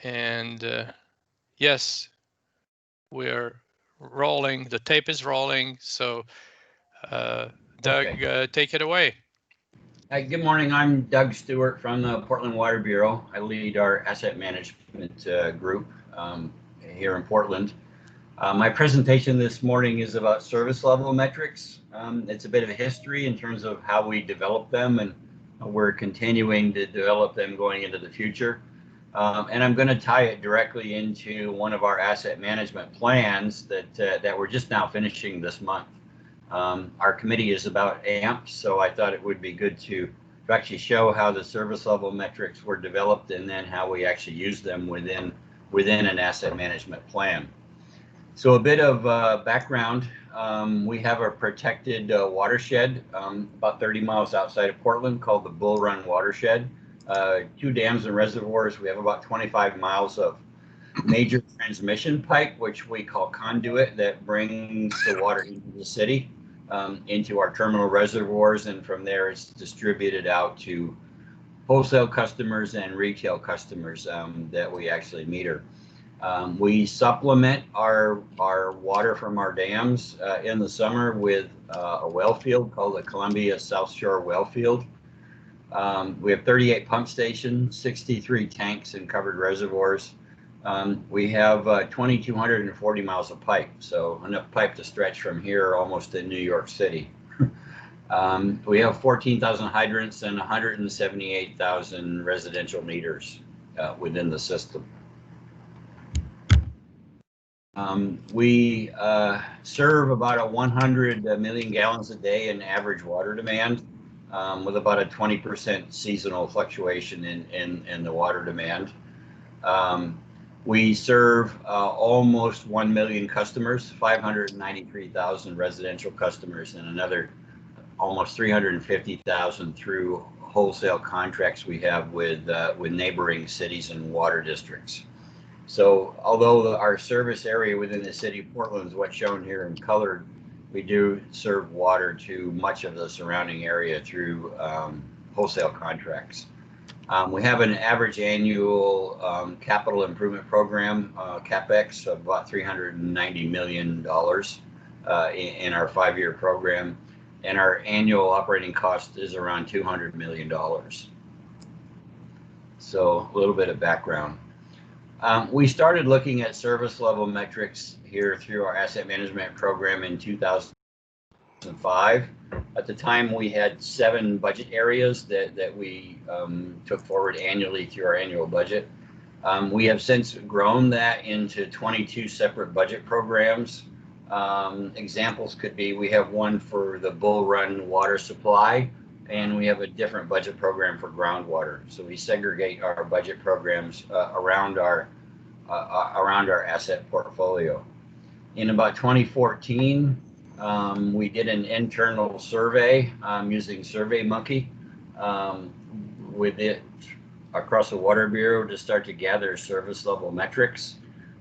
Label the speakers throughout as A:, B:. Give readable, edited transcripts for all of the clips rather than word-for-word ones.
A: And yes, we're rolling. The tape is rolling. So, Doug,
B: Okay.
A: take it away.
B: Hi, good morning. I'm Doug Stewart from the Portland Water Bureau. I lead our asset management group here in Portland. My presentation this morning is about service level metrics. It's a bit of a history in terms of how we develop them, and we're continuing to develop them going into the future. And I'm going to tie it directly into one of our asset management plans that we're just now finishing this month. Our committee is about AMPs, so I thought it would be good to actually show how the service level metrics were developed and then how we actually use them within an asset management plan. So a bit of background, we have a protected watershed about 30 miles outside of Portland called the Bull Run Watershed. 2 dams and reservoirs. We have about 25 miles of major transmission pipe, which we call conduit, that brings the water into the city, into our terminal reservoirs, and from there it's distributed out to wholesale customers and retail customers that we actually meter. We supplement our water from our dams in the summer with a well field called the Columbia South Shore Well Field. We have 38 pump stations, 63 tanks and covered reservoirs. We have 2,240 miles of pipe, so enough pipe to stretch from here almost to New York City. We have 14,000 hydrants and 178,000 residential meters within the system. We serve about 100 million gallons a day in average water demand, with about a 20% seasonal fluctuation in the water demand. We serve almost 1 million customers, 593,000 residential customers, and another almost 350,000 through wholesale contracts we have with neighboring cities and water districts. So although our service area within the city of Portland is what's shown here in colored, we do serve water to much of the surrounding area through wholesale contracts. We have an average annual capital improvement program, CapEx, of about $390 million in our 5-year program, and our annual operating cost is around $200 million. So a little bit of background. We started looking at service level metrics here through our asset management program in 2005. At the time, we had 7 budget areas that we took forward annually through our annual budget. We have since grown that into 22 separate budget programs. Examples could be, we have one for the Bull Run water supply, and we have a different budget program for groundwater. So we segregate our budget programs around our asset portfolio. In about 2014, we did an internal survey using SurveyMonkey with it across the Water Bureau to start to gather service level metrics.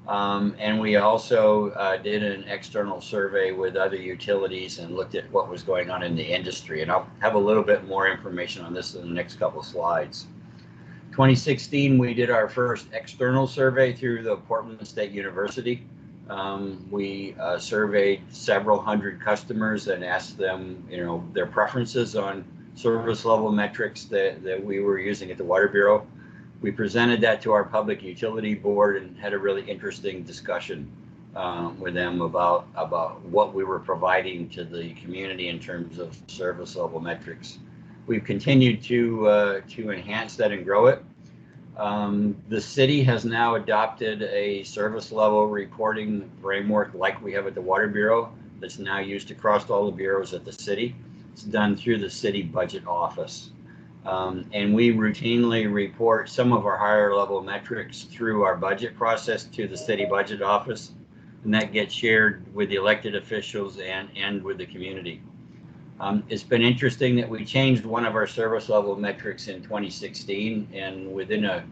B: And we also did an external survey with other utilities and looked at what was going on in the industry. And I'll have a little bit more information on this in the next couple of slides. 2016, we did our first external survey through the Portland State University. We surveyed several hundred customers and asked them, their preferences on service level metrics that we were using at the Water Bureau. We presented that to our Public Utility Board and had a really interesting discussion with them about what we were providing to the community in terms of service level metrics. We've continued to enhance that and grow it. The city has now adopted a service level reporting framework like we have at the Water Bureau that's now used across all the bureaus at the city. It's done through the city budget office. And we routinely report some of our higher level metrics through our budget process to the city budget office, and that gets shared with the elected officials and with the community. It's been interesting that we changed one of our service level metrics in 2016, and within a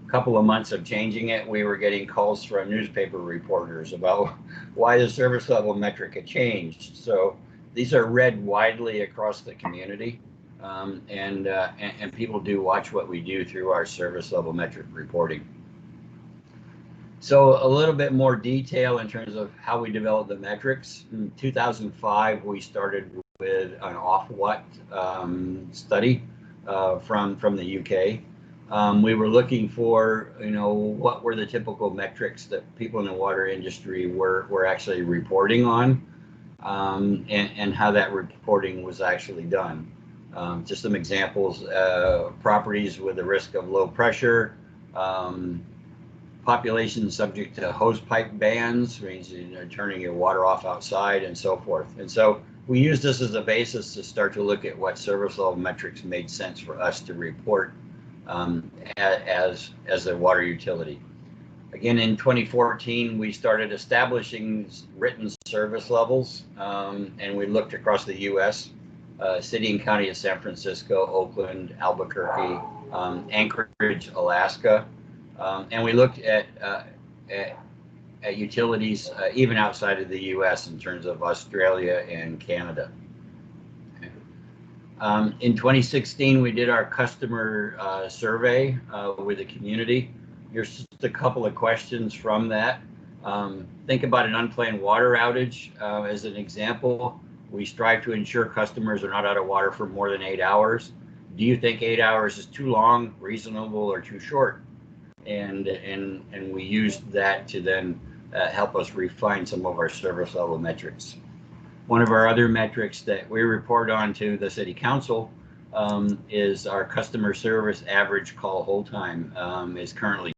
B: couple of months of changing it, we were getting calls from newspaper reporters about why the service level metric had changed. So these are read widely across the community, and people do watch what we do through our service level metric reporting. So a little bit more detail in terms of how we developed the metrics. In 2005, we started with an off-what study from the UK. We were looking for, what were the typical metrics that people in the water industry were actually reporting on, and how that reporting was actually done. Just some examples: properties with a risk of low pressure. Population subject to hose pipe bans, ranging turning your water off outside, and so forth. And so we use this as a basis to start to look at what service level metrics made sense for us to report as a water utility. Again, in 2014, we started establishing written service levels, and we looked across the U.S., city and county of San Francisco, Oakland, Albuquerque, Anchorage, Alaska. And we looked at utilities even outside of the U.S. in terms of Australia and Canada. In 2016, we did our customer survey with the community. Here's just a couple of questions from that. Think about an unplanned water outage as an example. We strive to ensure customers are not out of water for more than 8 hours. Do you think 8 hours is too long, reasonable, or too short? And we used that to then help us refine some of our service level metrics. One of our other metrics that we report on to the city council is our customer service average call hold time is currently.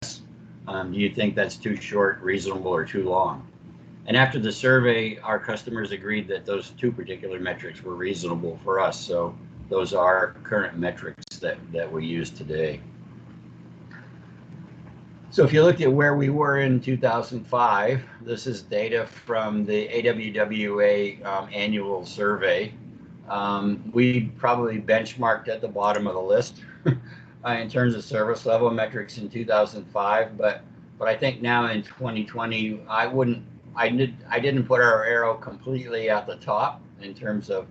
B: Do you think that's too short, reasonable, or too long? And after the survey, our customers agreed that those two particular metrics were reasonable for us. So those are current metrics that we use today. So if you looked at where we were in 2005, this is data from the AWWA annual survey. We probably benchmarked at the bottom of the list in terms of service level metrics in 2005, but I think now in 2020, I didn't put our arrow completely at the top in terms of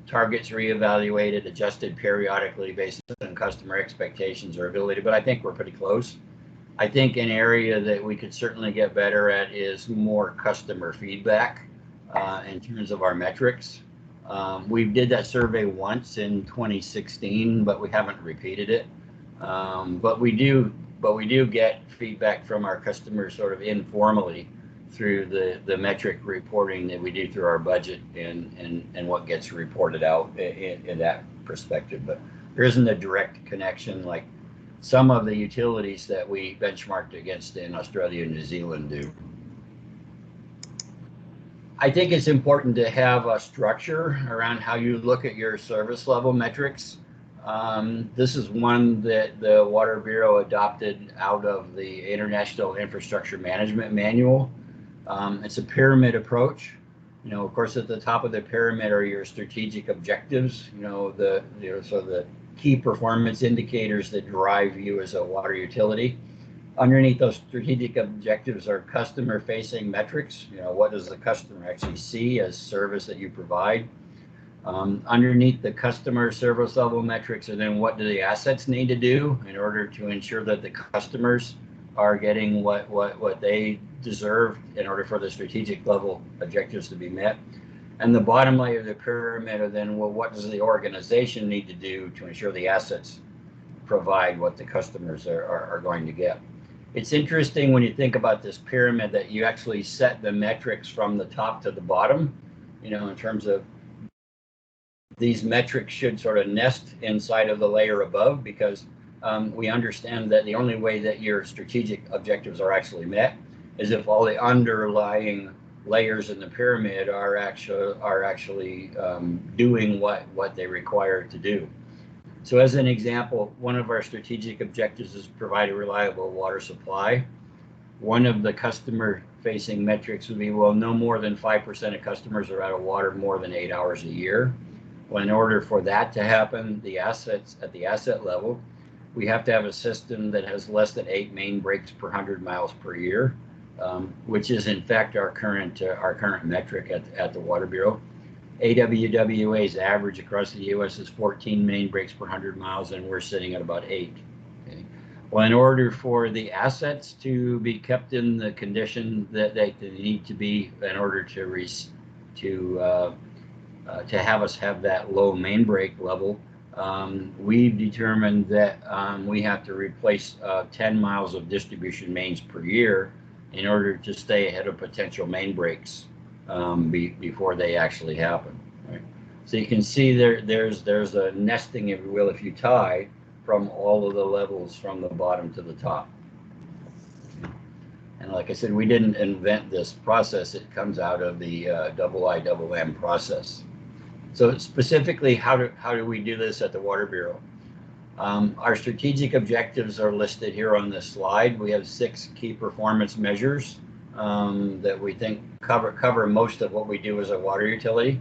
B: targets reevaluated, adjusted periodically based on customer expectations or ability, but I think we're pretty close. I think an area that we could certainly get better at is more customer feedback in terms of our metrics. We did that survey once in 2016, but we haven't repeated it. But we do get feedback from our customers sort of informally through the metric reporting that we do through our budget and what gets reported out in that perspective. But there isn't a direct connection like some of the utilities that we benchmarked against in Australia and New Zealand do. I think it's important to have a structure around how you look at your service level metrics. This is one that the Water Bureau adopted out of the International Infrastructure Management Manual. It's a pyramid approach. Of course, at the top of the pyramid are your strategic objectives. So the key performance indicators that drive you as a water utility. Underneath those strategic objectives are customer-facing metrics. What does the customer actually see as service that you provide? Underneath the customer service level metrics, and then what do the assets need to do in order to ensure that the customers are getting what they deserve in order for the strategic level objectives to be met. And the bottom layer of the pyramid are then, what does the organization need to do to ensure the assets provide what the customers are going to get? It's interesting when you think about this pyramid that you actually set the metrics from the top to the bottom, in terms of these metrics should sort of nest inside of the layer above, because we understand that the only way that your strategic objectives are actually met is if all the underlying layers in the pyramid are actually doing what they require to do. So as an example, one of our strategic objectives is provide a reliable water supply. One of the customer facing metrics would be, well, no more than 5% of customers are out of water more than 8 hours a year. Well, in order for that to happen, the assets at the asset level, we have to have a system that has less than 8 main breaks per 100 miles per year. Which is in fact our current metric at the Water Bureau. AWWA's average across the U.S. is 14 main breaks per 100 miles, and we're sitting at about 8. Okay. Well, in order for the assets to be kept in the condition that they need to be in order to have us have that low main break level, we've determined that we have to replace 10 miles of distribution mains per year in order to stay ahead of potential main breaks before they actually happen. Right? So you can see there's a nesting, if you will, if you tie from all of the levels from the bottom to the top. And like I said, we didn't invent this process. It comes out of the UAIM process. So specifically, how do we do this at the Water Bureau? Our strategic objectives are listed here on this slide. We have 6 key performance measures that we think cover most of what we do as a water utility.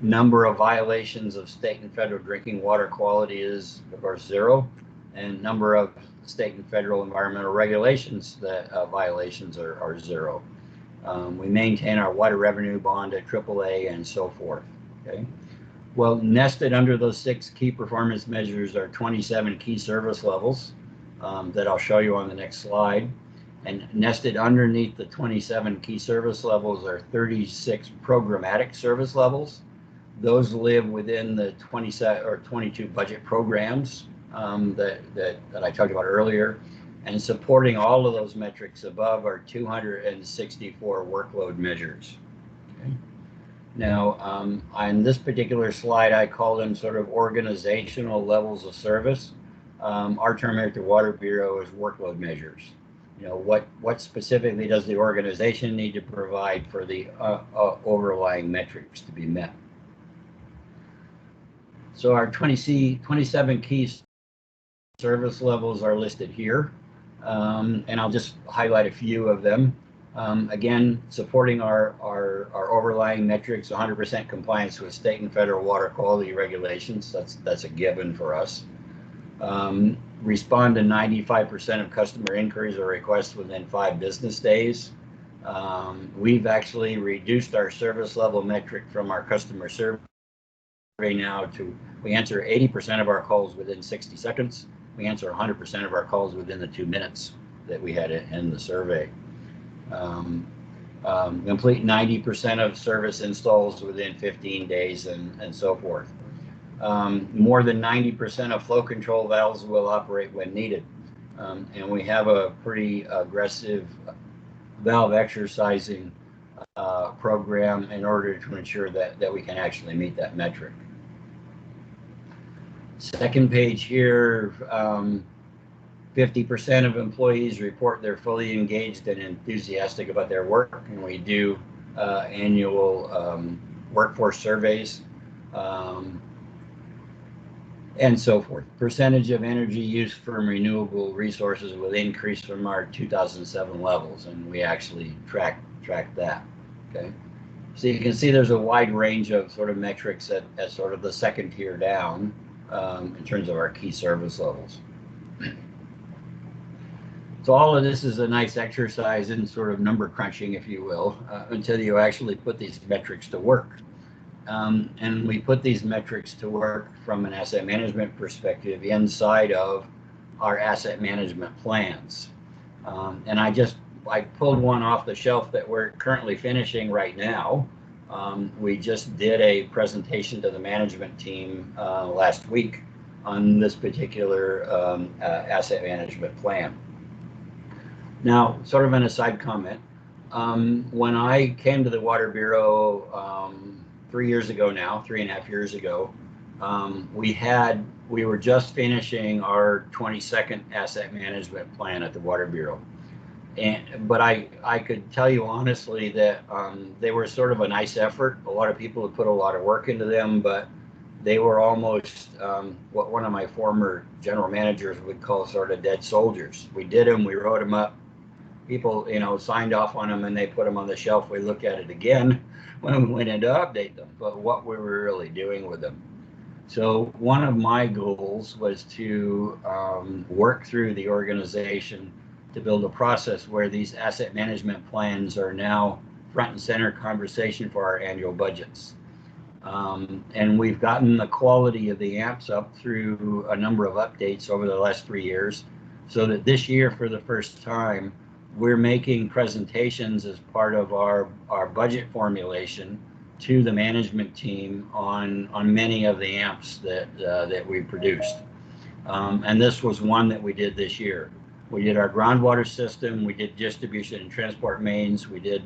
B: Number of violations of state and federal drinking water quality is, of course, 0, and number of state and federal environmental regulations that violations are 0. We maintain our water revenue bond at AAA and so forth. Okay. Well, nested under those 6 key performance measures are 27 key service levels that I'll show you on the next slide. And nested underneath the 27 key service levels are 36 programmatic service levels. Those live within the 27 or 22 budget programs that I talked about earlier. And supporting all of those metrics above are 264 workload measures. Okay. Now, on this particular slide, I call them sort of organizational levels of service. Our term here at the Water Bureau is workload measures. You know, what specifically does the organization need to provide for the overlying metrics to be met? So our 27 key service levels are listed here, and I'll just highlight a few of them. Again, supporting our overlying metrics, 100% compliance with state and federal water quality regulations. That's a given for us. Respond to 95% of customer inquiries or requests within 5 business days. We've actually reduced our service level metric from our customer survey now to, we answer 80% of our calls within 60 seconds. We answer 100% of our calls within the 2 minutes that we had in the survey. Complete 90% of service installs within 15 days and so forth. More than 90% of flow control valves will operate when needed. And we have a pretty aggressive valve exercising program in order to ensure that we can actually meet that metric. Second page here, 50% of employees report they're fully engaged and enthusiastic about their work, and we do annual workforce surveys and so forth. Percentage of energy use from renewable resources will increase from our 2007 levels, and we actually track that. Okay, so you can see there's a wide range of sort of metrics at sort of the second tier down in terms of our key service levels. So all of this is a nice exercise in sort of number crunching, if you will, until you actually put these metrics to work. And we put these metrics to work from an asset management perspective inside of our asset management plans. And I pulled one off the shelf that we're currently finishing right now. We just did a presentation to the management team last week on this particular asset management plan. Now, sort of an aside comment, when I came to the Water Bureau 3 years ago now, 3.5 years ago, we were just finishing our 22nd asset management plan at the Water Bureau. But I could tell you honestly that they were sort of a nice effort. A lot of people had put a lot of work into them, but they were almost what one of my former general managers would call sort of dead soldiers. We did them, we wrote them up. People, signed off on them and they put them on the shelf. We look at it again when we went in to update them, but what we were really doing with them. So one of my goals was to work through the organization to build a process where these asset management plans are now front and center conversation for our annual budgets. And we've gotten the quality of the amps up through a number of updates over the last 3 years. so that this year, for the first time, we're making presentations as part of our budget formulation to the management team on many of the amps that we produced. And this was one that we did this year. We did our groundwater system, we did distribution and transport mains, we did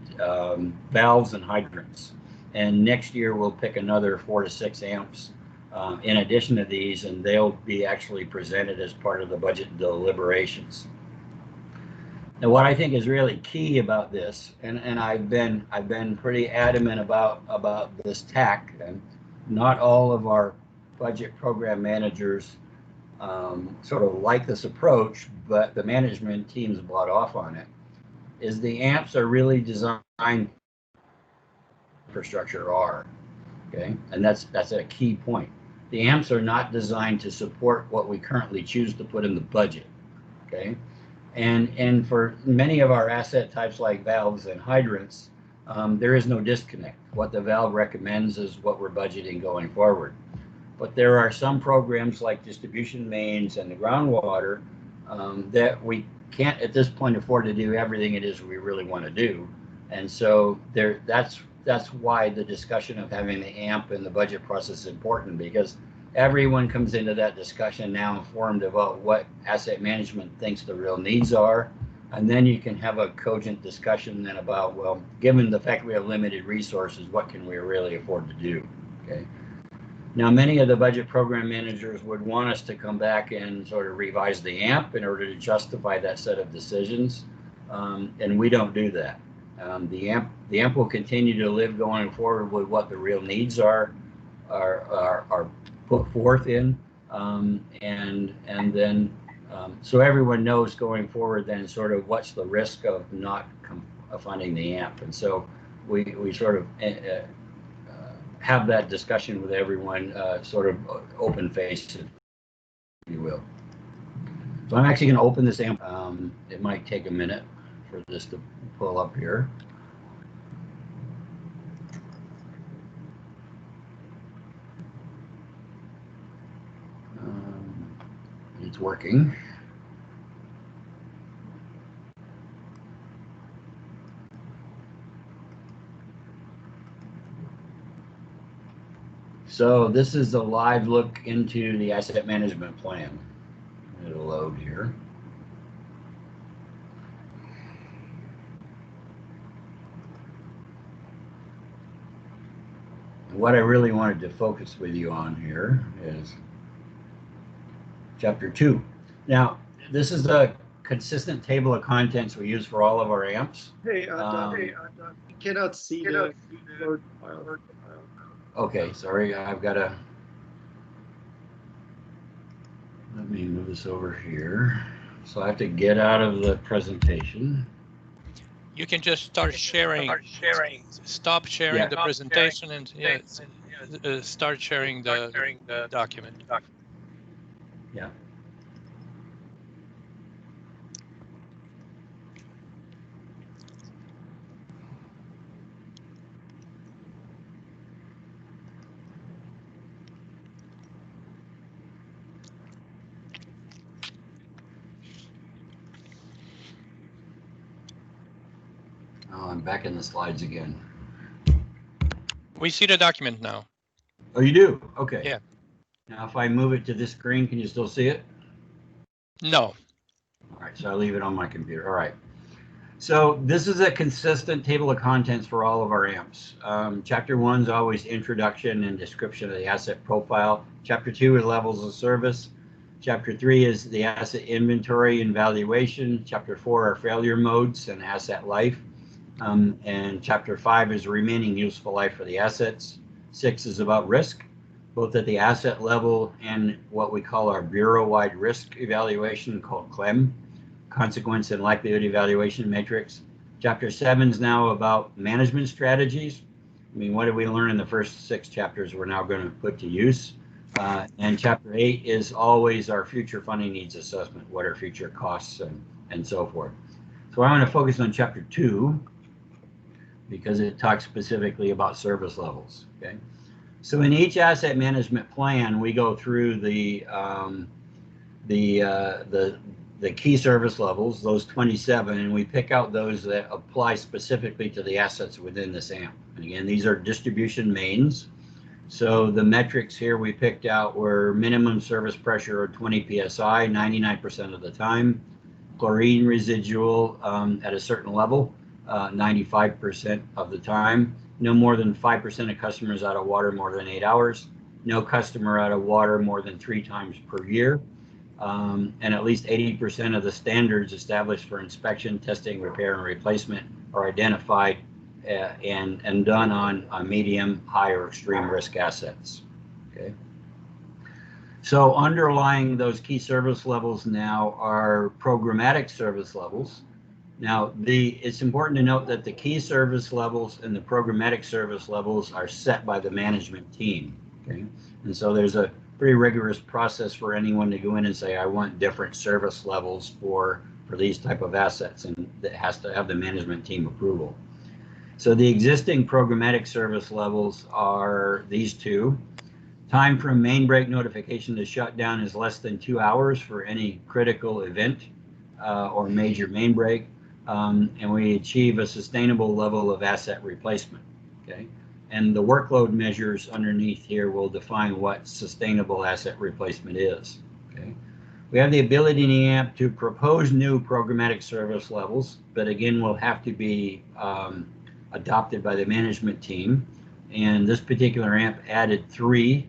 B: valves and hydrants. And next year we'll pick another 4 to 6 amps in addition to these, and they'll be actually presented as part of the budget deliberations. And what I think is really key about this, and I've been pretty adamant about this tack, and not all of our budget program managers sort of like this approach, but the management teams bought off on it, is the amps are really designed infrastructure are, okay? And that's a key point. The amps are not designed to support what we currently choose to put in the budget, okay? And for many of our asset types like valves and hydrants, there is no disconnect. What the valve recommends is what we're budgeting going forward. But there are some programs like distribution mains and the groundwater that we can't at this point afford to do everything it is we really want to do. And so that's why the discussion of having the AMP in the budget process is important, because everyone comes into that discussion now informed about what asset management thinks the real needs are. And then you can have a cogent discussion then about, well, given the fact we have limited resources, what can we really afford to do? Okay. Now, many of the budget program managers would want us to come back and sort of revise the AMP in order to justify that set of decisions. And we don't do that. The AMP will continue to live going forward with what the real needs are put forth in, and then so everyone knows going forward then sort of what's the risk of not funding the AMP. And so we sort of have that discussion with everyone sort of open-faced, if you will. So I'm actually going to open this AMP. It might take a minute for this to pull up here. It's working. So this is a live look into the asset management plan. It'll load here. What I really wanted to focus with you on here is Chapter 2. Now, this is a consistent table of contents we use for all of our amps.
C: Hey, you cannot see the Word file.
B: Okay, sorry, I've got to, let me move this over here. So I have to get out of the presentation.
A: You can just start sharing. Stop sharing the presentation and start sharing the document.
B: Yeah. Oh, I'm back in the slides again.
A: We see the document now.
B: Oh, you do? Okay.
A: Yeah.
B: Now, if I move it to this screen, can you still see it?
A: No.
B: All right, so I leave it on my computer. All right. So this is a consistent table of contents for all of our amps. Chapter 1 is always introduction and description of the asset profile. Chapter 2 is levels of service. Chapter 3 is the asset inventory and valuation. Chapter 4 are failure modes and asset life. And Chapter 5 is remaining useful life for the assets. 6 is about risk, both at the asset level and what we call our bureau-wide risk evaluation called CLEM, consequence and likelihood evaluation matrix. Chapter 7 is now about management strategies. I mean, what did we learn in the first 6 chapters we're now going to put to use? And Chapter 8 is always our future funding needs assessment, what are future costs and so forth. So I'm going to focus on Chapter 2 because it talks specifically about service levels. Okay. So in each asset management plan, we go through the the key service levels, those 27, and we pick out those that apply specifically to the assets within this AMP. And again, these are distribution mains. So the metrics here we picked out were minimum service pressure of 20 psi 99% of the time, chlorine residual at a certain level 95% of the time, no more than 5% of customers out of water more than 8 hours, no customer out of water more than 3 times per year, and at least 80% of the standards established for inspection, testing, repair, and replacement are identified and done on medium, high, or extreme risk assets. Okay. So underlying those key service levels now are programmatic service levels. Now, it's important to note that the key service levels and the programmatic service levels are set by the management team. Okay, and so there's a pretty rigorous process for anyone to go in and say, I want different service levels for these type of assets, and that has to have the management team approval. So the existing programmatic service levels are these two. Time from main break notification to shutdown is less than 2 hours for any critical event or major main break, and we achieve a sustainable level of asset replacement. Okay, and the workload measures underneath here will define what sustainable asset replacement is. Okay, we have the ability in the AMP to propose new programmatic service levels, but again, will have to be adopted by the management team. And this particular AMP added 3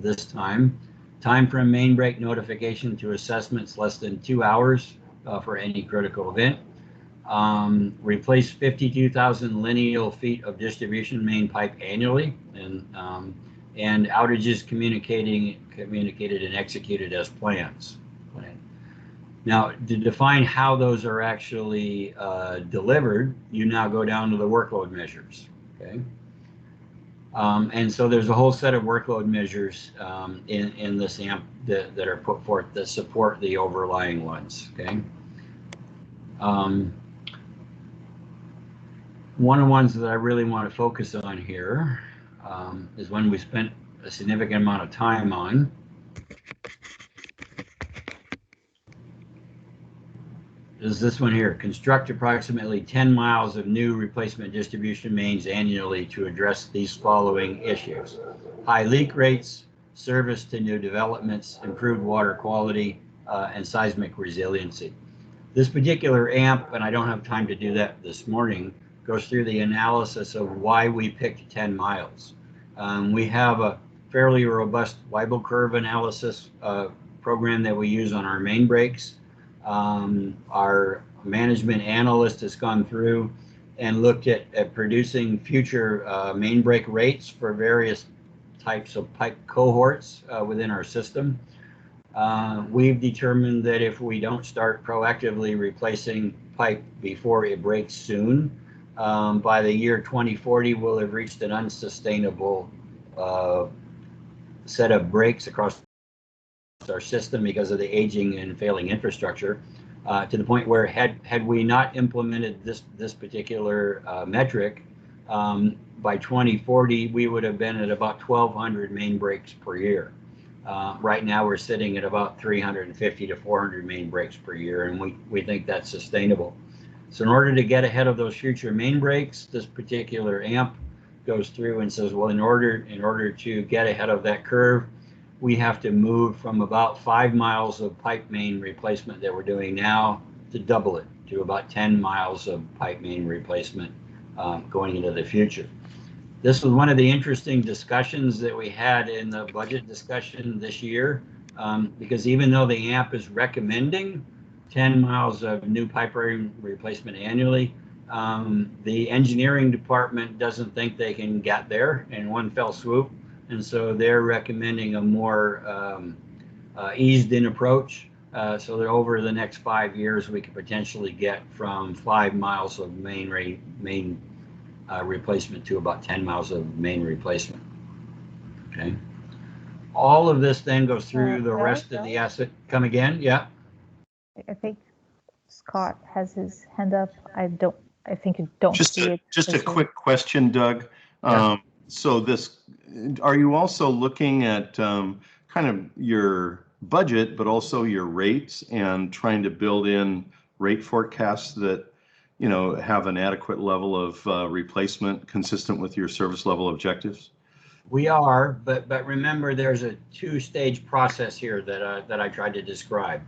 B: this time. Time from main break notification to assessments less than 2 hours for any critical event. Replace 52,000 lineal feet of distribution main pipe annually, and outages communicated and executed as plans. Now, to define how those are actually delivered, you now go down to the workload measures. Okay, and so there's a whole set of workload measures in this AMP that are put forth that support the overlying ones. Okay. One of the ones that I really want to focus on here is one we spent a significant amount of time on. Is this one here. Construct approximately 10 miles of new replacement distribution mains annually to address these following issues: high leak rates, service to new developments, improved water quality, and seismic resiliency. This particular AMP, and I don't have time to do that this morning, goes through the analysis of why we picked 10 miles. We have a fairly robust Weibull curve analysis program that we use on our main breaks. Our management analyst has gone through and looked at producing future main break rates for various types of pipe cohorts within our system. We've determined that if we don't start proactively replacing pipe before it breaks soon, by the year 2040, we'll have reached an unsustainable set of breaks across our system because of the aging and failing infrastructure, to the point where had we not implemented this particular metric, by 2040 we would have been at about 1,200 main breaks per year. Right now we're sitting at about 350 to 400 main breaks per year, and we think that's sustainable. So in order to get ahead of those future main breaks, this particular AMP goes through and says, well, in order to get ahead of that curve, we have to move from about 5 miles of pipe main replacement that we're doing now to double it to about 10 miles of pipe main replacement going into the future. This was one of the interesting discussions that we had in the budget discussion this year, because even though the AMP is recommending 10 miles of new pipe replacement annually, the engineering department doesn't think they can get there in one fell swoop. And so they're recommending a more eased in approach, so that over the next 5 years, we could potentially get from 5 miles of main replacement to about 10 miles of main replacement. Okay. All of this then goes through the rest of the asset. Come again? Yeah.
D: I think Scott has his hand up. I think you don't see it.
E: Just a quick question, Doug. So are you also looking at kind of your budget, but also your rates, and trying to build in rate forecasts that, you know, have an adequate level of replacement consistent with your service level objectives?
B: We are, but remember, there's a two-stage process here that I tried to describe.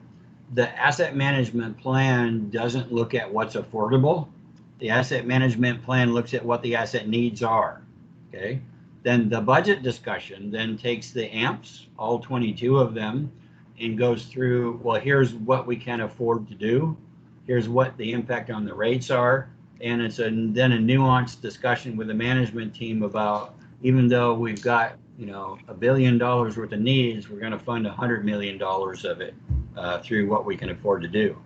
B: The asset management plan doesn't look at what's affordable. The asset management plan looks at what the asset needs are. Okay. Then the budget discussion then takes the AMPs, all 22 of them, and goes through, well, here's what we can afford to do. Here's what the impact on the rates are. And it's then a nuanced discussion with the management team about, even though we've got, you know, $1 billion worth of needs, we're going to fund $100 million of it through what we can afford to do.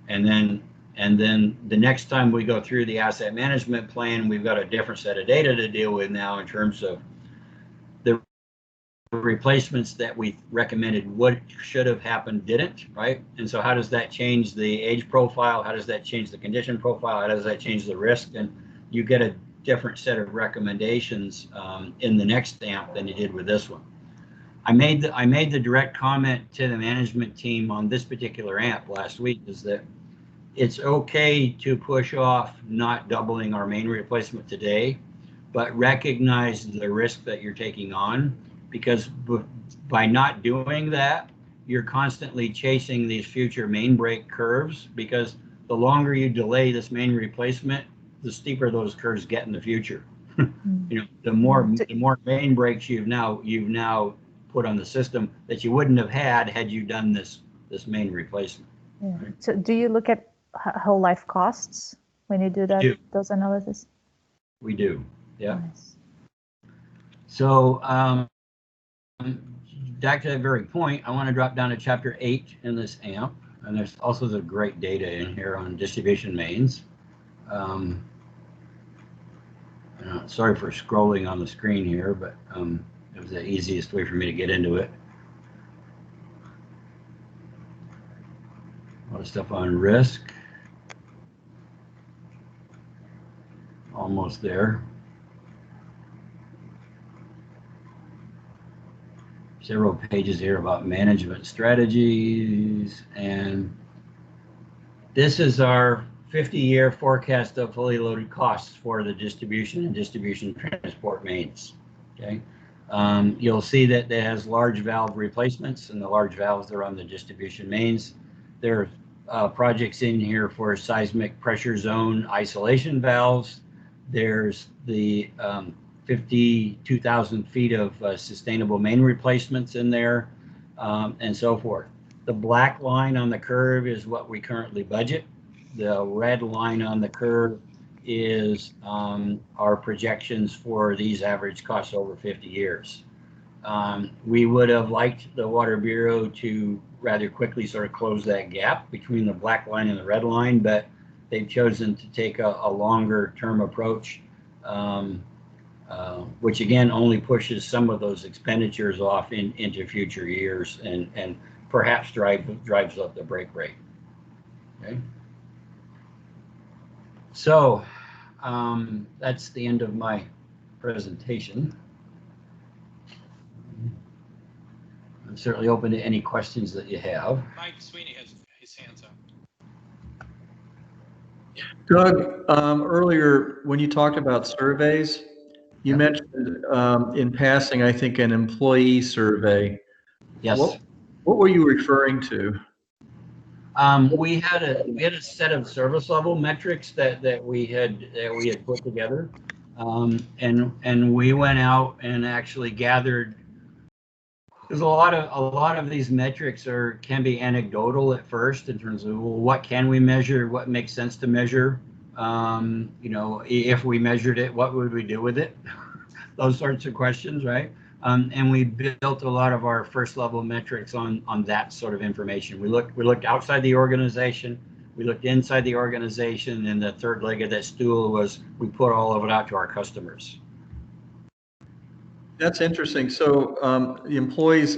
B: And then the next time we go through the asset management plan, we've got a different set of data to deal with now in terms of the replacements that we recommended, what should have happened didn't, right? And so how does that change the age profile? How does that change the condition profile? How does that change the risk? And you get a different set of recommendations in the next AMP than you did with this one. I made the direct comment to the management team on this particular AMP last week, is that it's okay to push off not doubling our main replacement today, but recognize the risk that you're taking on, because by not doing that, you're constantly chasing these future main break curves, because the longer you delay this main replacement, the steeper those curves get in the future. You know, the more main breaks you've now put on the system that you wouldn't have had you done this main replacement.
D: Yeah.
B: Right?
D: So do you look at whole life costs when you do that, those analysis?
B: We do, yeah.
D: Nice.
B: So back to that very point, I want to drop down to chapter 8 in this AMP, and there's also the great data in here on distribution mains. Sorry for scrolling on the screen here, but it was the easiest way for me to get into it. A lot of stuff on risk. Almost there. Several pages here about management strategies, and this is our 50-year forecast of fully loaded costs for the distribution and distribution transport mains. Okay, you'll see that it has large valve replacements, and the large valves are on the distribution mains. There are projects in here for seismic pressure zone isolation valves. There's the 52,000 feet of sustainable main replacements in there, and so forth. The black line on the curve is what we currently budget. The red line on the curve is our projections for these average costs over 50 years. We would have liked the Water Bureau to rather quickly sort of close that gap between the black line and the red line, but they've chosen to take a longer term approach, which again only pushes some of those expenditures off into future years, and perhaps drives up the break rate. Okay. So that's the end of my presentation. I'm certainly open to any questions that you have.
A: Mike Sweeney has his hands up.
F: Doug, earlier when you talked about surveys, you mentioned in passing, I think, an employee survey.
B: Yes.
F: What were you referring to?
B: We had a set of service level metrics that we had put together, and we went out and actually gathered. There's a lot of these metrics can be anecdotal at first in terms of, well, what can we measure, what makes sense to measure, you know, if we measured it, what would we do with it? Those sorts of questions, right? And we built a lot of our first level metrics on that sort of information. We looked outside the organization, we looked inside the organization, and the third leg of that stool was we put all of it out to our customers.
F: That's interesting. So the employees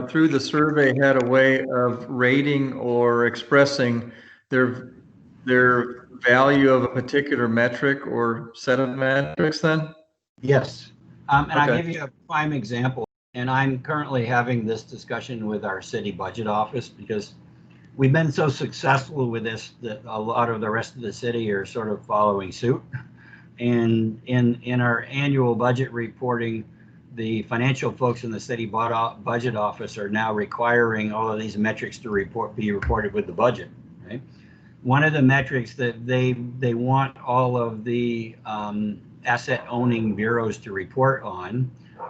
F: through the survey had a way of rating or expressing their value of a particular metric or set of metrics then?
B: Yes. And
F: Okay.
B: I'll give you a prime example. and I'm currently having this discussion with our city budget office because we've been so successful with this that a lot of the rest of the city are sort of following suit. And in our annual budget reporting, the financial folks in the city budget office are now requiring all of these metrics to be reported with the budget. Right? One of the metrics that they want all of the asset owning bureaus to report on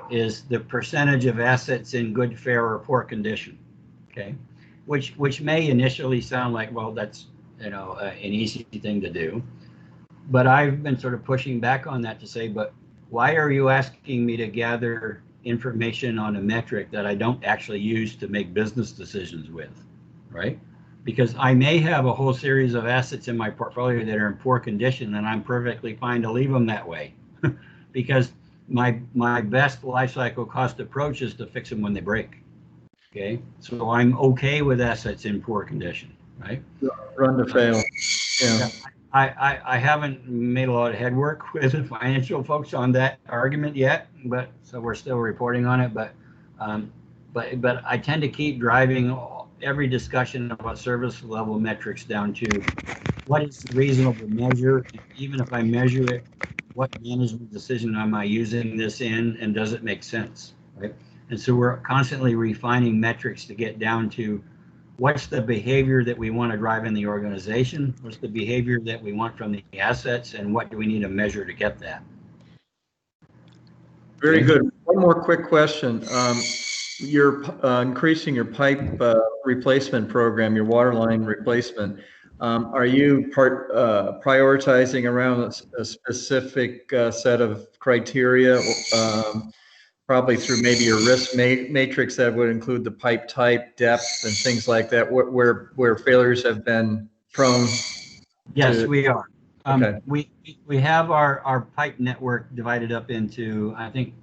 B: is the percentage of assets in good, fair, or poor condition. Okay, which may initially sound like, well, that's an easy thing to do. But I've been sort of pushing back on that to say, but why are you asking me to gather information on a metric that I don't actually use to make business decisions with, right? Because I may have a whole series of assets in my portfolio that are in poor condition, and I'm perfectly fine to leave them that way. Because my best life cycle cost approach is to fix them when they break. Okay, so I'm okay with assets in poor condition, right?
F: Run to fail. Yeah.
B: I haven't made a lot of headwork with the financial folks on that argument yet, but so we're still reporting on it. But I tend to keep driving every discussion about service level metrics down to what is the reasonable measure, and even if I measure it, what management decision am I using this in, and does it make sense, right? And so we're constantly refining metrics to get down to what's the behavior that we want to drive in the organization, what's the behavior that we want from the assets, and what do we need to measure to get that.
F: Very good. One more quick question. You're increasing your pipe replacement program, your water line replacement. Are you prioritizing around a specific set of criteria, probably through maybe your risk matrix that would include the pipe type, depth, and things like that, where failures have been prone?
B: Yes, we are.
F: Okay.
B: We have our pipe network divided up into, I think,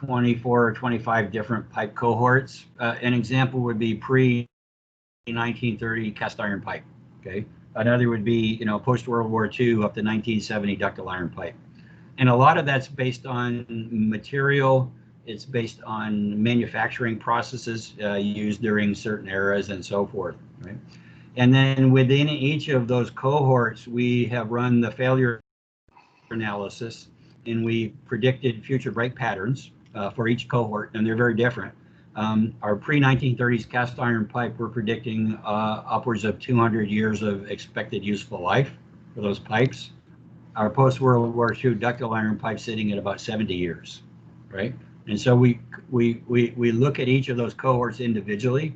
B: 24 or 25 different pipe cohorts. An example would be pre-1930 cast iron pipe. Okay. Another would be, post World War II up to 1970 ductile iron pipe. And a lot of that's based on material. It's based on manufacturing processes used during certain eras and so forth. Right. And then within each of those cohorts, we have run the failure analysis, and we predicted future break patterns for each cohort, and they're very different. Our pre-1930s cast iron pipe, we're predicting upwards of 200 years of expected useful life for those pipes. Our post-World War II ductile iron pipe sitting at about 70 years, right? And so we look at each of those cohorts individually,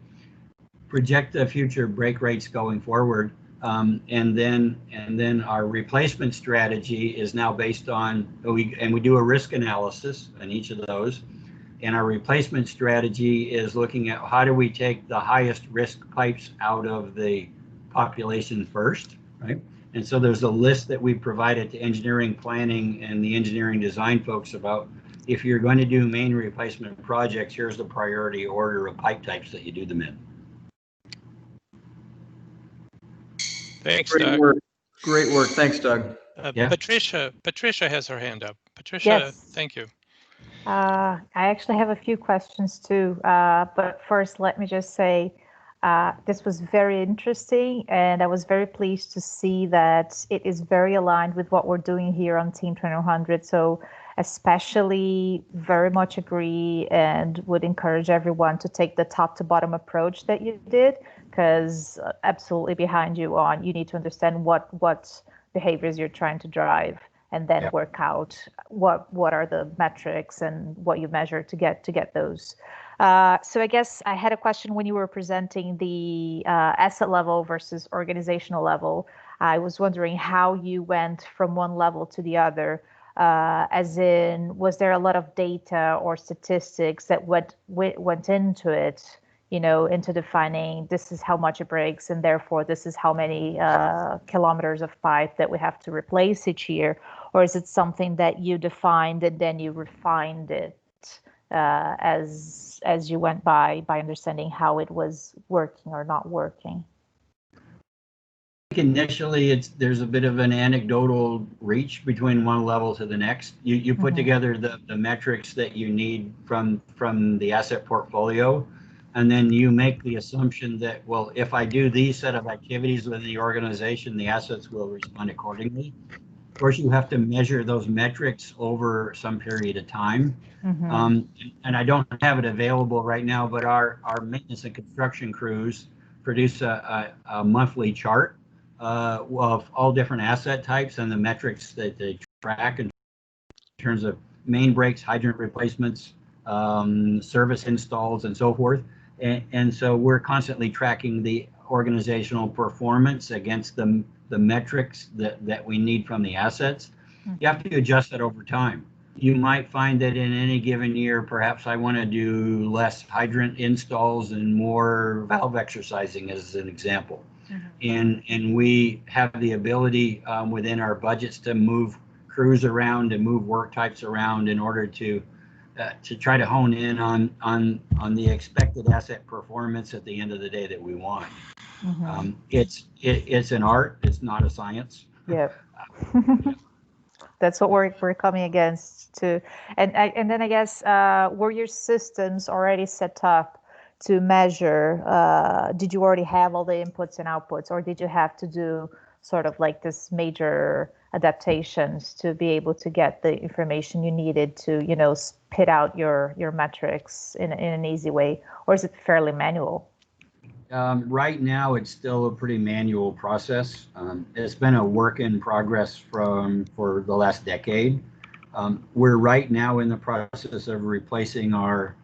B: project the future break rates going forward, and then our replacement strategy is now based on we do a risk analysis on each of those, and our replacement strategy is looking at how do we take the highest risk pipes out of the population first, right? And so there's a list that we provided to engineering planning and the engineering design folks about if you're going to do main replacement projects, here's the priority order of pipe types that you do them in.
A: Thanks,
F: Great
A: Doug.
F: work. Great work. Thanks, Doug.
B: Yeah.
A: Patricia has her hand up. Patricia,
D: Yes.
A: Thank you.
D: I actually have a few questions too, but first let me just say this was very interesting, and I was very pleased to see that it is very aligned with what we're doing here on Team 2100. So especially very much agree and would encourage everyone to take the top to bottom approach that you did, because absolutely behind you on you need to understand what behaviors you're trying to drive, and then work out what are the metrics and what you measure to get those. So I guess I had a question when you were presenting the asset level versus organizational level. I was wondering how you went from one level to the other, as in, was there a lot of data or statistics that went into it, into defining this is how much it breaks, and therefore this is how many kilometers of pipe that we have to replace each year? Or is it something that you defined and then you refined it as you went by understanding how it was working or not working?
B: initially there's a bit of an anecdotal reach between one level to the next. You put together the metrics that you need from the asset portfolio, and then you make the assumption that, well, if I do these set of activities within the organization, the assets will respond accordingly. Of course, you have to measure those metrics over some period of time. And I don't have it available right now, but our maintenance and construction crews produce a monthly chart of all different asset types and the metrics that they track in terms of main breaks, hydrant replacements, service installs, and so forth. And so we're constantly tracking the organizational performance against the metrics that we need from the assets. You have to adjust that over time. You might find that in any given year, perhaps I want to do less hydrant installs and more valve exercising, as an example. And we have the ability within our budgets to move crews around and move work types around in order to try to hone in on the expected asset performance at the end of the day that we want. It's an art. It's not a science.
D: Yep. That's what we're coming against too. And then I guess were your systems already set up to measure? Did you already have all the inputs and outputs, or did you have to do sort of like this major adaptations to be able to get the information you needed to, you know, spit out your metrics in an easy way, or is it fairly manual?
B: Right now, it's still a pretty manual process. It's been a work in progress for the last decade. We're right now in the process of replacing our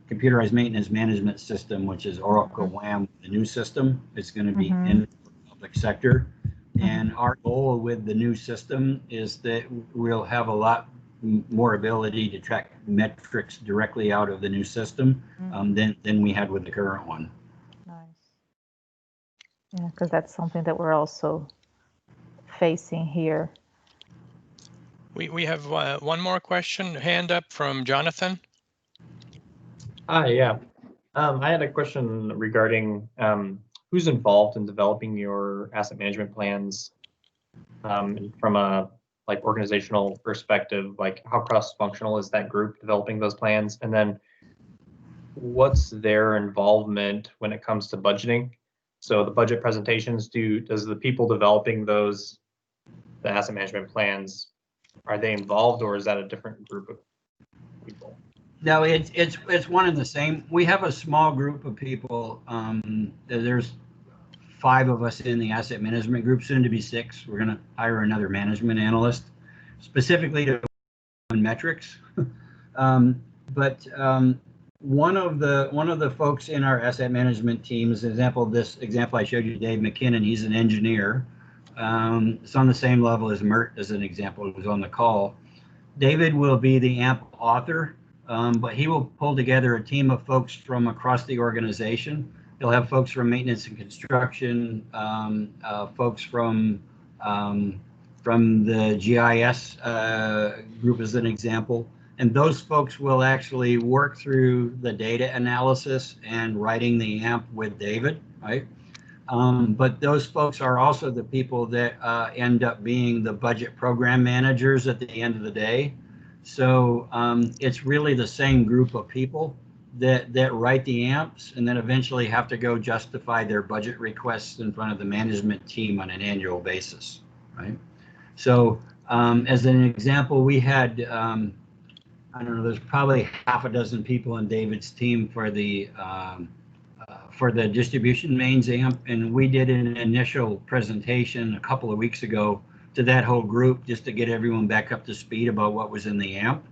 B: computerized maintenance management system, which is Oracle UAIM, the new system. It's going to be in the public sector. And our goal with the new system is that we'll have a lot more ability to track metrics directly out of the new system than we had with the current one.
D: Nice. Yeah, because that's something that we're also facing here.
A: We have one more question, hand up from Jonathan.
G: Hi, yeah. I had a question regarding who's involved in developing your asset management plans from a like organizational perspective, like how cross-functional is that group developing those plans? And then what's their involvement when it comes to budgeting? So the budget presentations, does the people developing the asset management plans, are they involved, or is that a different group of people?
B: No, it's one and the same. We have a small group of people. There's 5 of us in the asset management group, soon to be 6. We're going to hire another management analyst specifically to metrics. But one of the folks in our asset management team is this example I showed you, Dave McKinnon. He's an engineer. It's on the same level as Mert, as an example, who's on the call. David will be the AMP author. But he will pull together a team of folks from across the organization. He'll have folks from maintenance and construction, folks from the GIS group, as an example. And those folks will actually work through the data analysis and writing the AMP with David, right? But those folks are also the people that end up being the budget program managers at the end of the day. So it's really the same group of people that write the AMPs and then eventually have to go justify their budget requests in front of the management team on an annual basis, right? So as an example, we had, I don't know, there's probably half a dozen people on David's team for the distribution mains AMP, and we did an initial presentation a couple of weeks ago to that whole group just to get everyone back up to speed about what was in the AMP.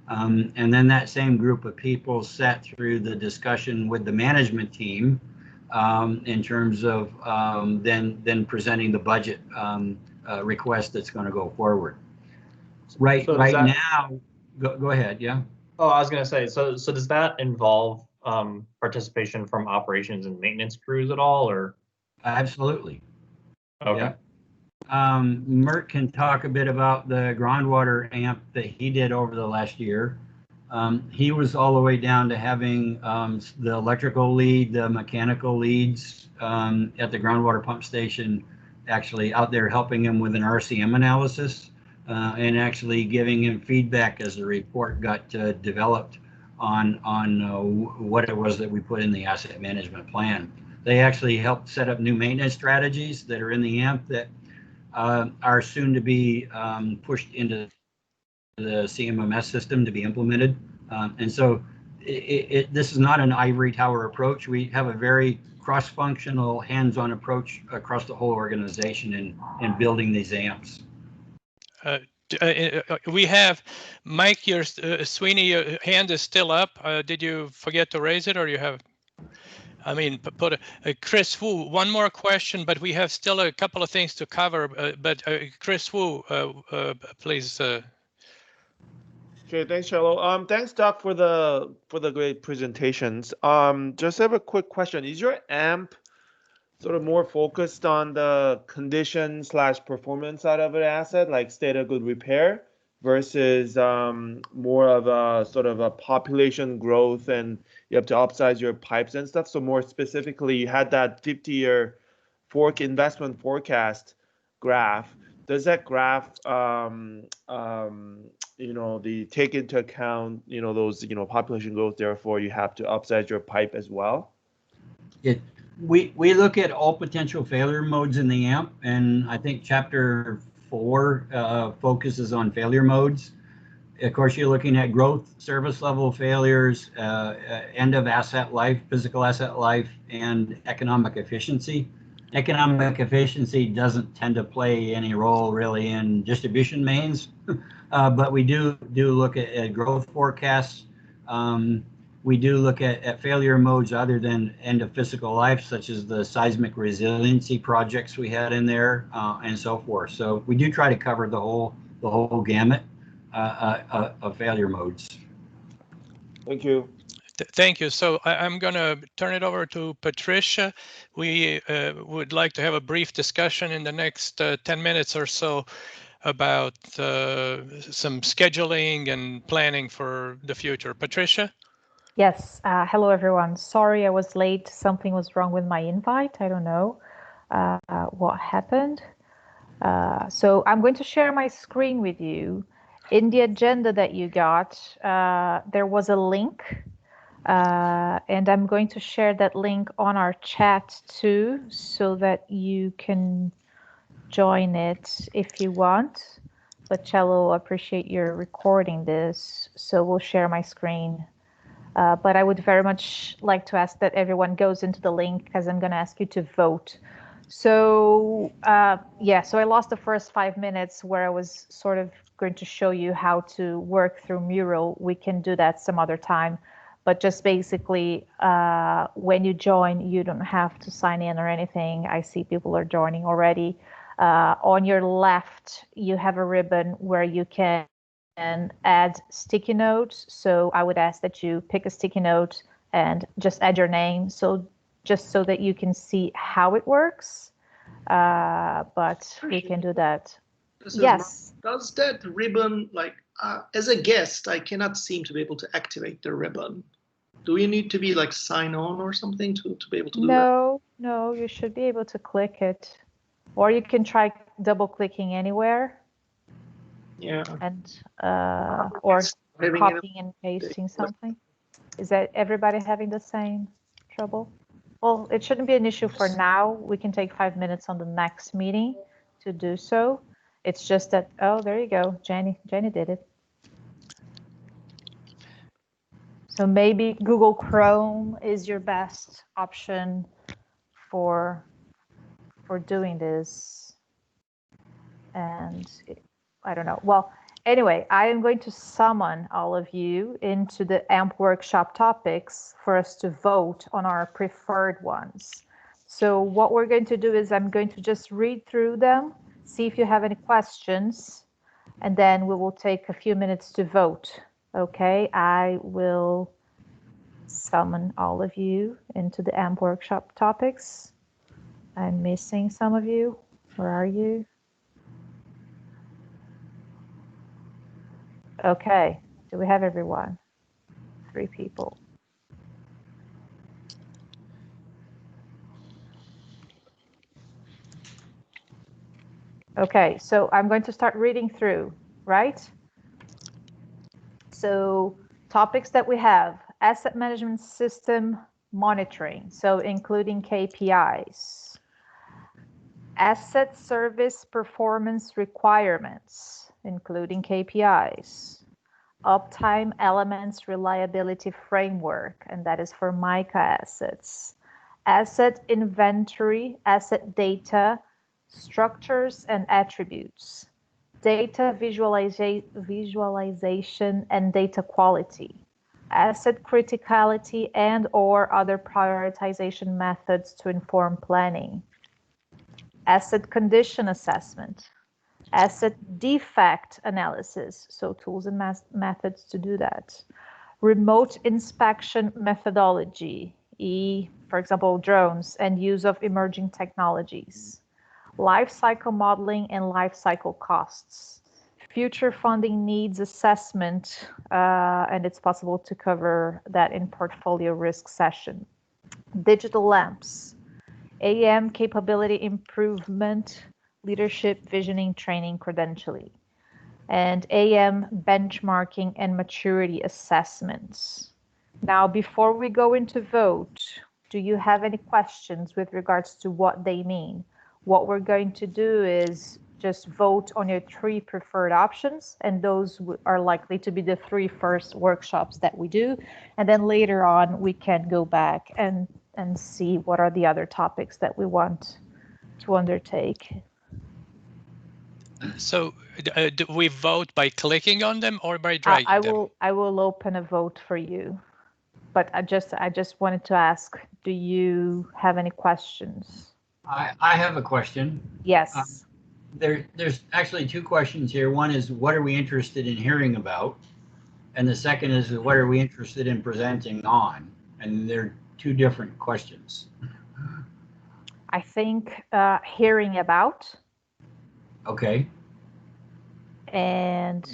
B: And then that same group of people sat through the discussion with the management team in terms of then presenting the budget request that's going to go forward. Right now, go ahead, yeah.
G: Oh, I was going to say, so does that involve participation from operations and maintenance crews at all, or?
B: Absolutely.
G: Okay.
B: Yeah. Mert can talk a bit about the groundwater AMP that he did over the last year. He was all the way down to having the electrical lead, the mechanical leads at the groundwater pump station actually out there helping him with an RCM analysis and actually giving him feedback as the report got developed on what it was that we put in the asset management plan. They actually helped set up new maintenance strategies that are in the AMP that are soon to be pushed into the CMMS system to be implemented. And so this is not an ivory tower approach. We have a very cross-functional, hands-on approach across the whole organization in building these AMPs.
A: We have Mike, your Sweeney, your hand is still up. Did you forget to raise it, or you have? I mean, put Chris Wu, one more question, but we have still a couple of things to cover. But Chris Wu, please.
H: Okay, thanks, Cello. Thanks, Doc, for the great presentations. Just have a quick question. Is your AMP sort of more focused on the condition/performance side of an asset, like state of good repair, versus more of a sort of a population growth and you have to upsize your pipes and stuff? So more specifically, you had that 50-year investment forecast graph. Does that graph take into account those population growth, therefore you have to upsize your pipe as well?
B: We look at all potential failure modes in the AMP, and I think chapter 4 focuses on failure modes. Of course, you're looking at growth, service level failures, end of asset life, physical asset life, and economic efficiency. Economic efficiency doesn't tend to play any role really in distribution mains, but we do look at growth forecasts. We do look at failure modes other than end of physical life, such as the seismic resiliency projects we had in there, and so forth. So we do try to cover the whole gamut of failure modes.
H: Thank you.
A: Thank you. So I'm going to turn it over to Patricia. We would like to have a brief discussion in the next 10 minutes or so about some scheduling and planning for the future. Patricia?
D: Yes. Hello, everyone. Sorry I was late. Something was wrong with my invite. I don't know what happened. So I'm going to share my screen with you. In the agenda that you got, there was a link, and I'm going to share that link on our chat too, so that you can join it if you want. But Cello, appreciate your recording this, so we'll share my screen. But I would very much like to ask that everyone goes into the link, because I'm going to ask you to vote. So so I lost the first 5 minutes where I was sort of going to show you how to work through Mural. We can do that some other time. But just basically, when you join, you don't have to sign in or anything. I see people are joining already. On your left, you have a ribbon where you can add sticky notes. So I would ask that you pick a sticky note and just add your name. So just so that you can see how it works. But we can do that. Yes.
C: Does that ribbon, like, as a guest, I cannot seem to be able to activate the ribbon. Do you need to be like sign on or something to be able to do that?
D: No, you should be able to click it. Or you can try double clicking anywhere.
C: Yeah.
D: And or copying and pasting something. Is that everybody having the same trouble? Well, it shouldn't be an issue for now. We can take 5 minutes on the next meeting to do so. It's just that, oh, there you go. Jenny did it. So maybe Google Chrome is your best option for doing this. And I don't know. Well, anyway, I am going to summon all of you into the AMP workshop topics for us to vote on our preferred ones. So what we're going to do is I'm going to just read through them, see if you have any questions, and then we will take a few minutes to vote. Okay, I will summon all of you into the AMP workshop topics. I'm missing some of you. Where are you? Okay, do we have everyone? 3 people. Okay, so I'm going to start reading through, right? So topics that we have: asset management system monitoring, so including KPIs, asset service performance requirements, including KPIs, uptime elements reliability framework, and that is for MICA assets, asset inventory, asset data, structures and attributes, data visualization and data quality, asset criticality and or other prioritization methods to inform planning, asset condition assessment, asset defect analysis, so tools and methods to do that, remote inspection methodology, for example, drones, and use of emerging technologies, life cycle modeling and life cycle costs, future funding needs assessment, and it's possible to cover that in portfolio risk session, digital lamps, AM capability improvement, leadership visioning training credentialing, and AM benchmarking and maturity assessments. Now, before we go into vote, do you have any questions with regards to what they mean? What we're going to do is just vote on your 3 preferred options, and those are likely to be the 3 first workshops that we do. And then later on, we can go back and see what are the other topics that we want to undertake.
A: So do we vote by clicking on them or by dragging them?
D: I will open a vote for you, but I just wanted to ask, do you have any questions?
B: I have a question.
D: Yes.
B: There's actually 2 questions here. One is, what are we interested in hearing about? And the second is, what are we interested in presenting on? And they're 2 different questions.
D: I think hearing about.
B: Okay.
D: And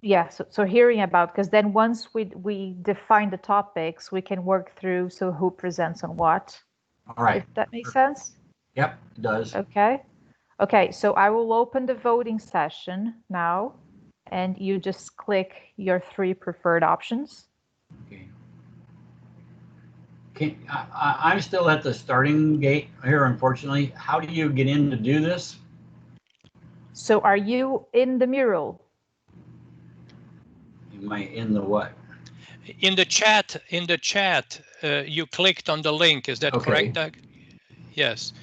D: yeah, so hearing about, because then once we define the topics, we can work through, so who presents on what.
B: All right.
D: If that makes sense?
B: Yep, it does.
D: Okay. Okay, so I will open the voting session now, and you just click your 3 preferred options.
B: Okay. I'm still at the starting gate here, unfortunately. How do you get in to do this?
D: So are you in the mural?
B: Am I in the what?
A: In the chat, you clicked on the link. Is that correct, Doug? Yes.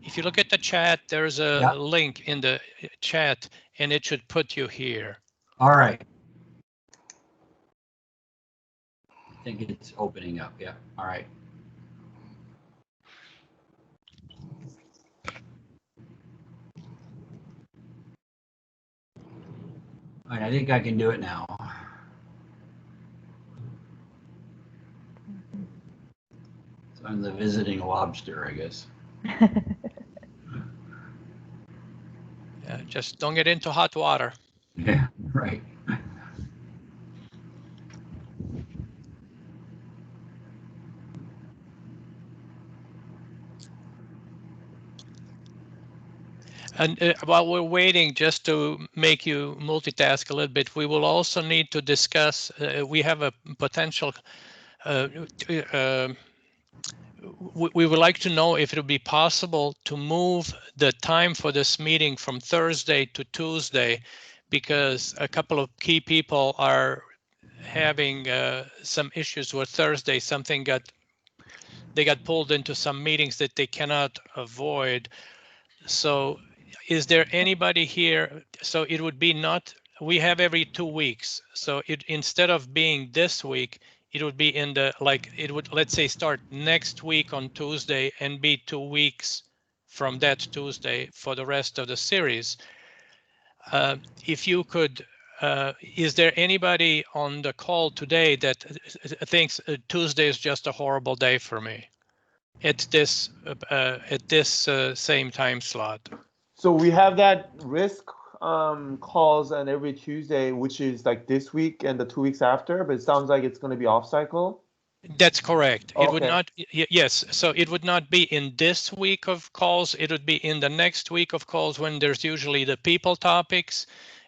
A: If you look at the chat, there's a link in the chat, and it should put you here.
B: All right. I think it's opening up. Yeah. All right. All right, I think I can do it now. So I'm the visiting lobster, I guess.
A: Yeah, just don't get into hot water.
B: Yeah, right.
A: And while we're waiting, just to make you multitask a little bit, we will also need to discuss, we have a potential, we would like to know if it would be possible to move the time for this meeting from Thursday to Tuesday, because a couple of key people are having some issues with Thursday. They got pulled into some meetings that they cannot avoid. So is there anybody here? So it would be not, we have every 2 weeks. So instead of being this week, it would be in the, like, it would, let's say, start next week on Tuesday and be 2 weeks from that Tuesday for the rest of the series. If you could, is there anybody on the call today that thinks Tuesday is just a horrible day for me at this same time slot?
H: So we have that risk calls on every Tuesday, which is like this week and the 2 weeks after, but it sounds like it's going to be off cycle.
A: That's correct. It would
H: Okay.
A: not, yes, so it would not be in this week of calls. It would be in the next week of calls when there's usually the people topics.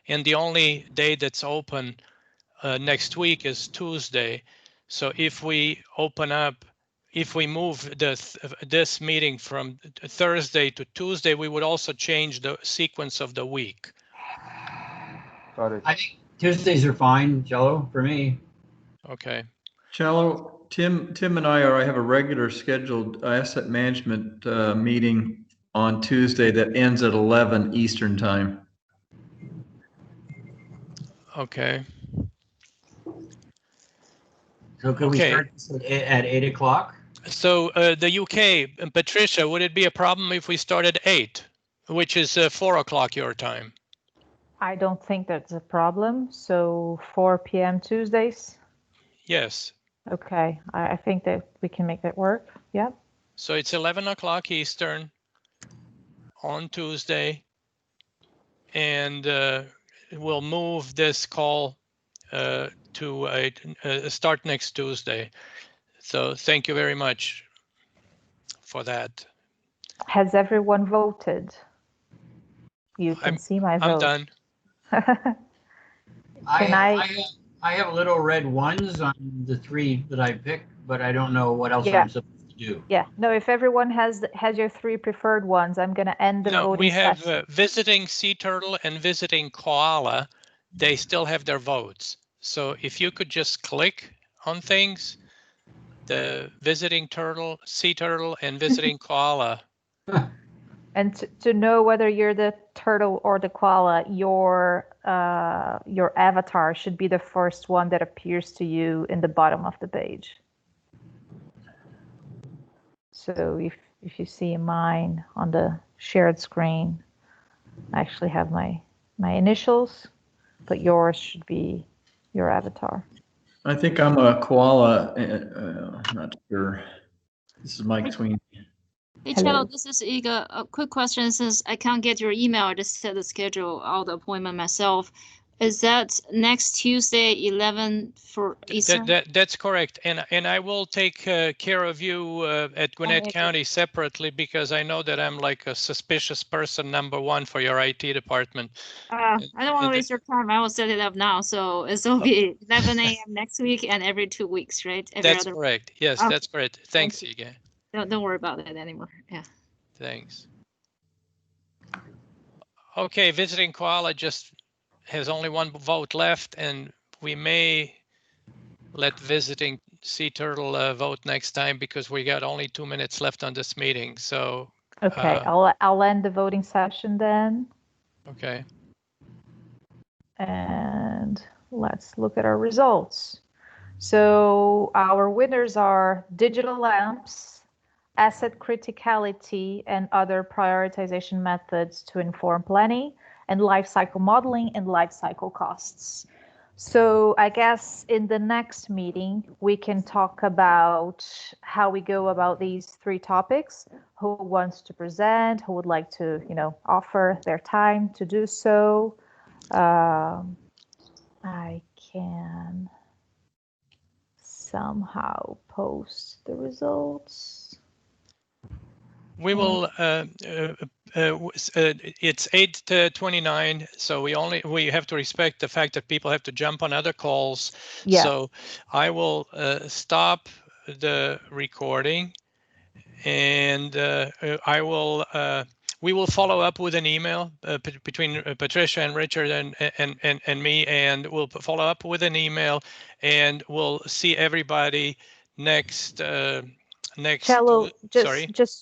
A: And the only day that's open next week is Tuesday. So if we open up, if we move this meeting from Thursday to Tuesday, we would also change the sequence of the week.
H: Got it.
B: I think Tuesdays are fine, Jello, for me.
A: Okay.
F: Cello, Tim and I have a regular scheduled asset management meeting on Tuesday that ends at 11 Eastern time.
A: Okay.
B: So could we start this at 8 o'clock?
A: So the UK, Patricia, would it be a problem if we start at 8, which is 4 o'clock your time?
D: I don't think that's a problem. So 4 p.m. Tuesdays.
A: Yes.
D: Okay, I think that we can make that work. Yep.
A: So it's 11 o'clock Eastern on Tuesday, and we'll move this call to start next Tuesday. So thank you very much for that.
D: Has everyone voted? You can see my vote.
A: I'm done.
B: I have little red ones on the 3 that I picked, but I don't know what else I'm supposed to do.
D: Yeah, no, if everyone has your 3 preferred ones, I'm going to end the voting
A: we have
D: session.
A: visiting sea turtle and visiting koala. They still have their votes. So if you could just click on things, the visiting turtle, sea turtle, and visiting koala.
D: And to know whether you're the turtle or the koala, your avatar should be the first one that appears to you in the bottom of the page. So if you see mine on the shared screen, I actually have my initials, but yours should be your avatar.
F: I think I'm a koala. I'm not sure. This is Mike Sweeney.
I: Hey, Cello, this is Iga. A quick question, since I can't get your email, I just set the schedule, all the appointment myself. Is that next Tuesday, 11 for Eastern?
A: That's correct. And I will take care of you at Gwinnett County separately, because I know that I'm like a suspicious person #1 for your IT department.
I: I don't want to waste your time. I will set it up now. So it'll be 11 a.m. next week and every 2 weeks, right?
A: That's correct. Yes, that's correct. Thanks, Iga.
I: Don't worry about that anymore. Yeah.
A: Thanks. Okay, visiting koala just has only 1 vote left, and we may let visiting sea turtle vote next time, because we got only 2 minutes left on this meeting. So
D: okay, I'll end the voting session then.
A: Okay.
D: And let's look at our results. So our winners are digital lamps, asset criticality, and other prioritization methods to inform planning, and life cycle modeling and life cycle costs. So I guess in the next meeting, we can talk about how we go about these 3 topics. Who wants to present, who would like to, offer their time to do so. I can somehow post the results.
A: We will, it's 8:29, so we have to respect the fact that people have to jump on other calls.
D: Yeah.
A: So I will stop the recording, and we will follow up with an email between Patricia and Richard and me, and we'll follow up with an email, and we'll see everybody next.
D: Cello, just